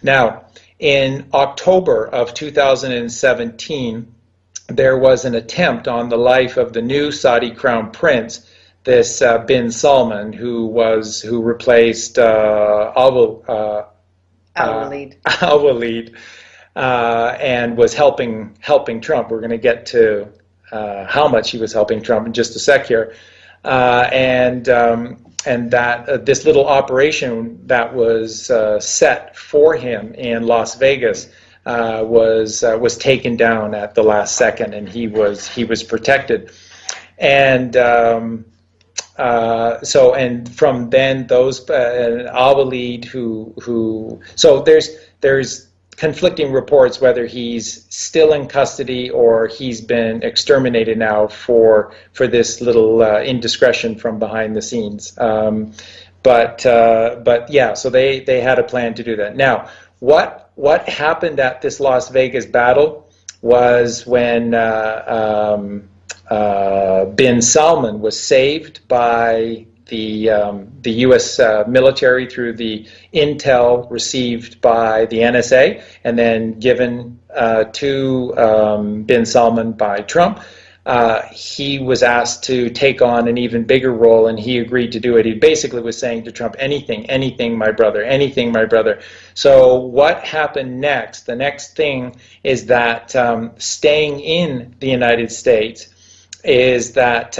Now, in October of 2017, there was an attempt on the life of the new Saudi crown prince, this bin Salman, who replaced Al-Walid, and was helping Trump. We're going to get to how much he was helping Trump in just a sec here, and that this little operation that was set for him in Las Vegas was taken down at the last second, and he was protected, and and from then those Al-Walid so there's conflicting reports whether he's still in custody or he's been exterminated now for this little indiscretion from behind the scenes. But yeah, so they had a plan to do that. Now, what happened at this Las Vegas battle was when bin Salman was saved by the U.S. military through the intel received by the NSA, and then given to bin Salman by Trump. He was asked to take on an even bigger role, and he agreed to do it. He basically was saying to Trump, anything, my brother, anything, my brother. So what happened next? The next thing is that staying in the United States is that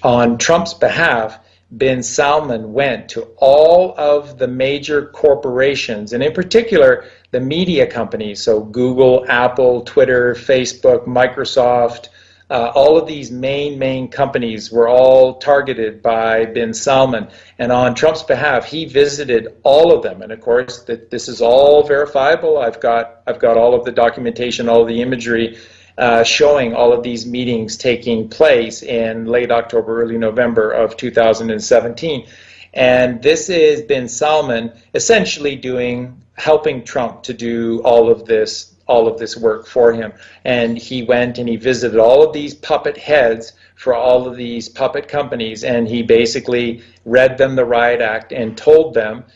on Trump's behalf, bin Salman went to all of the major corporations, and in particular the media companies, so Google, Apple, Twitter, Facebook, Microsoft, all of these main companies were all targeted by bin Salman. And on Trump's behalf, he visited all of them. And of course, this is all verifiable. I've got all of the documentation, all of the imagery showing all of these meetings taking place in late October, early November of 2017. And this is bin Salman essentially helping Trump to do all of this work for him. And he went and he visited all of these puppet heads for all of these puppet companies, and he basically read them the riot act and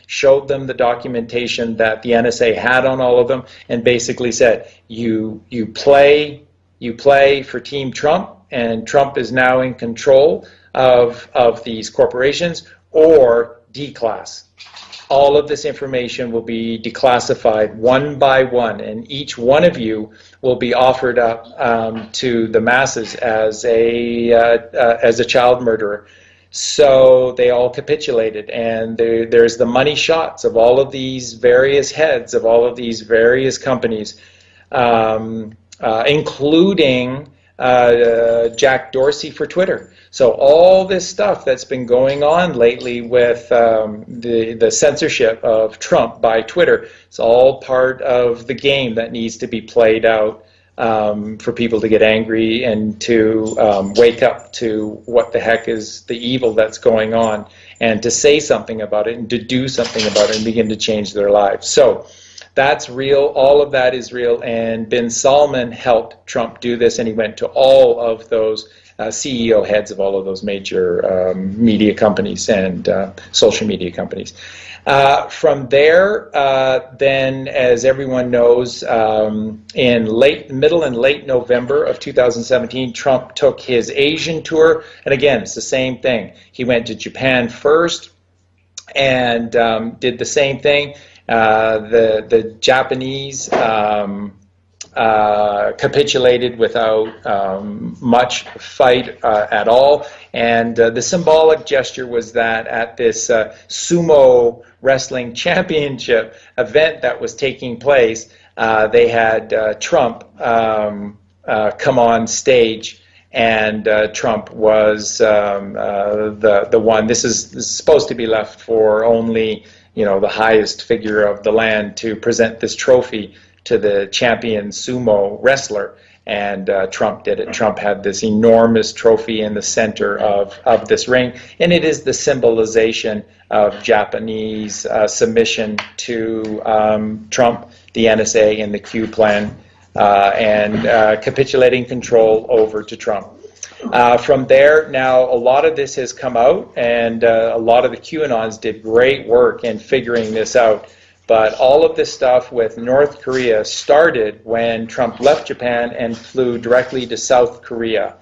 showed them the documentation that the NSA had on all of them, and basically said, you play for Team Trump, and Trump is now in control of these corporations, or declass. All of this information will be declassified one by one, and each one of you will be offered up to the masses as a child murderer. So they all capitulated, and there's the money shots of all of these various heads of all of these various companies, including Jack Dorsey for Twitter. So all this stuff that's been going on lately with the censorship of Trump by Twitter, it's all part of the game that needs to be played out for people to get angry and to wake up to what the heck is the evil that's going on, and to say something about it and to do something about it and begin to change their lives. So that's real. All of that is real. And bin Salman helped Trump do this, and he went to all of those CEO heads of all of those major media companies and social media companies. From there, then, as everyone knows, in middle and late November of 2017, Trump took his Asian tour, and again, it's the same thing. He went to Japan first and did the same thing. The Japanese capitulated without much fight at all, and the symbolic gesture was that at this sumo wrestling championship event that was taking place, they had Trump come on stage, and Trump was the one. This is supposed to be left for only the highest figure of the land to present this trophy to the champion sumo wrestler, and Trump did it. Trump had this enormous trophy in the center of this ring, and it is the symbolization of Japanese submission to Trump, the NSA, and the Q plan, and capitulating control over to Trump. From there, now a lot of this has come out, and a lot of the QAnons did great work in figuring this out. But all of this stuff with North Korea started when Trump left Japan and flew directly to South Korea.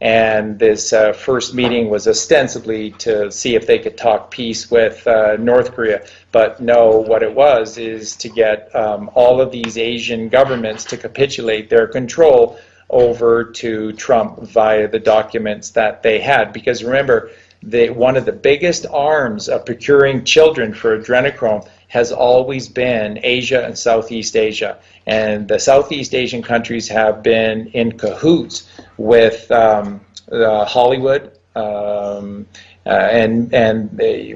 And this first meeting was ostensibly to see if they could talk peace with North Korea. But no, what it was is to get all of these Asian governments to capitulate their control over to Trump via the documents that they had. Because remember, one of the biggest arms of procuring children for adrenochrome has always been Asia and Southeast Asia. And the Southeast Asian countries have been in cahoots with Hollywood and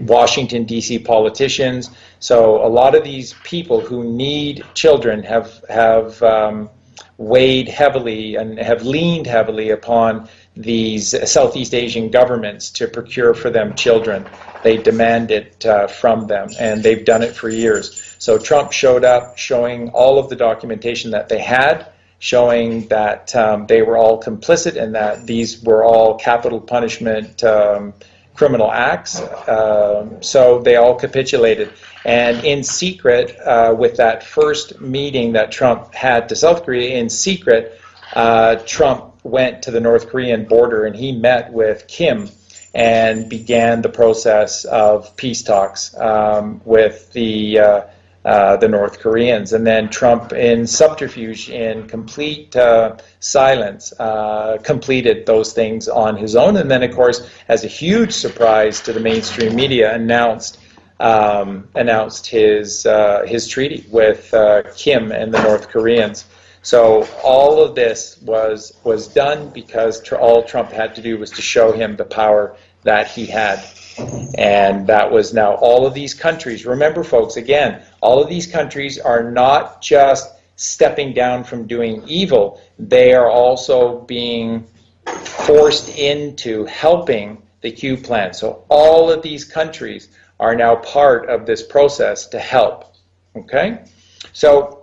Washington, D.C. politicians. So a lot of these people who need children have weighed heavily and have leaned heavily upon these Southeast Asian governments to procure for them children. They demand it from them, and they've done it for years. So Trump showed up showing all of the documentation that they had, showing that they were all complicit and that these were all capital punishment criminal acts. So they all capitulated. And in secret, with that first meeting that Trump had to South Korea, in secret, Trump went to the North Korean border and he met with Kim and began the process of peace talks with the North Koreans. And then Trump, in subterfuge, in complete silence, completed those things on his own. And then, of course, as a huge surprise to the mainstream media, announced his treaty with Kim and the North Koreans. So all of this was done because all Trump had to do was to show him the power that he had. And that was now all of these countries. Remember, folks, again, all of these countries are not just stepping down from doing evil. They are also being forced into helping the Q plan. So all of these countries are now part of this process to help. Okay? So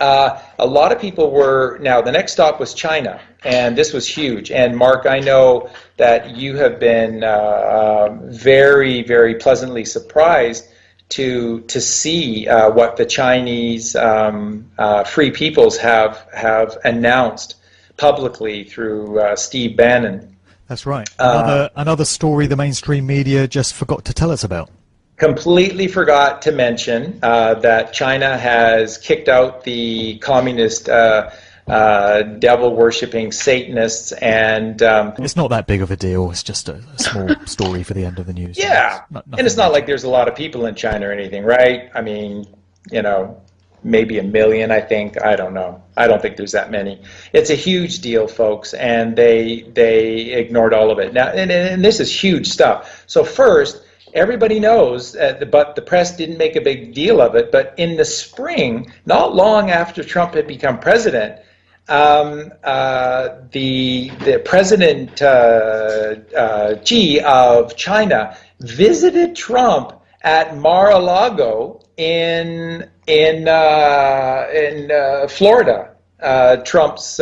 a lot of people were, now the next stop was China, and this was huge. And Mark, I know that you have been very, very pleasantly surprised to see what the Chinese Free Peoples have announced publicly through Steve Bannon. That's right. Another story the mainstream media just forgot to tell us about. Completely forgot to mention that China has kicked out the communist devil-worshipping Satanists, and it's not that big of a deal. It's just a small story for the end of the news. Yeah, and it's not like there's a lot of people in China or anything, right? I mean, you know, maybe 1 million, I think. I don't know. I don't think there's that many. It's a huge deal, folks, and they ignored all of it. Now, and this is huge stuff. So first, everybody knows, but the press didn't make a big deal of it, but in the spring, not long after Trump had become president, the President Xi of China visited Trump at Mar-a-Lago in Florida. Trump's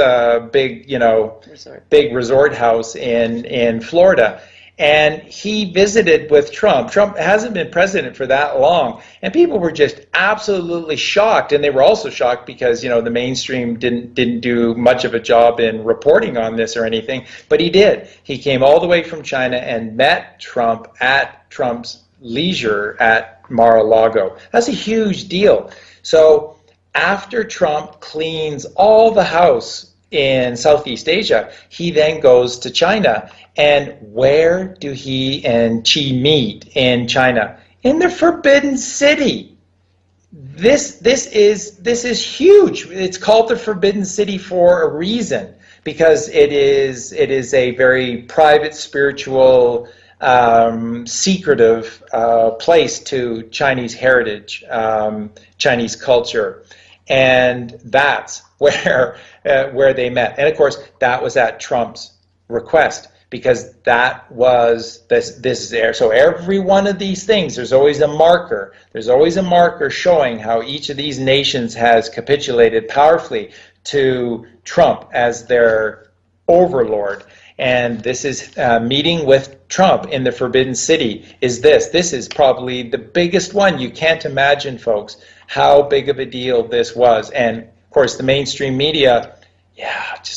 big resort house in Florida. And he visited with Trump. Trump hasn't been president for that long, and people were just absolutely shocked. And they were also shocked because, you know, the mainstream didn't do much of a job in reporting on this or anything, but he did. He came all the way from China and met Trump at Trump's leisure at Mar-a-Lago. That's a huge deal. So after Trump cleans all the house in Southeast Asia, he then goes to China. And where do he and Xi meet in China? In the Forbidden City. This is huge. It's called the Forbidden City for a reason, because it is a very private, spiritual, secretive place to Chinese heritage, Chinese culture, and that's where they met. And of course, that was at Trump's request, because that was this is there. So every one of these things, there's always a marker. There's always a marker showing how each of these nations has capitulated powerfully to Trump as their overlord. And this is meeting with Trump in the Forbidden City. This is probably the biggest one. You can't imagine, folks, how big of a deal this was. And of course, the mainstream media, yeah, just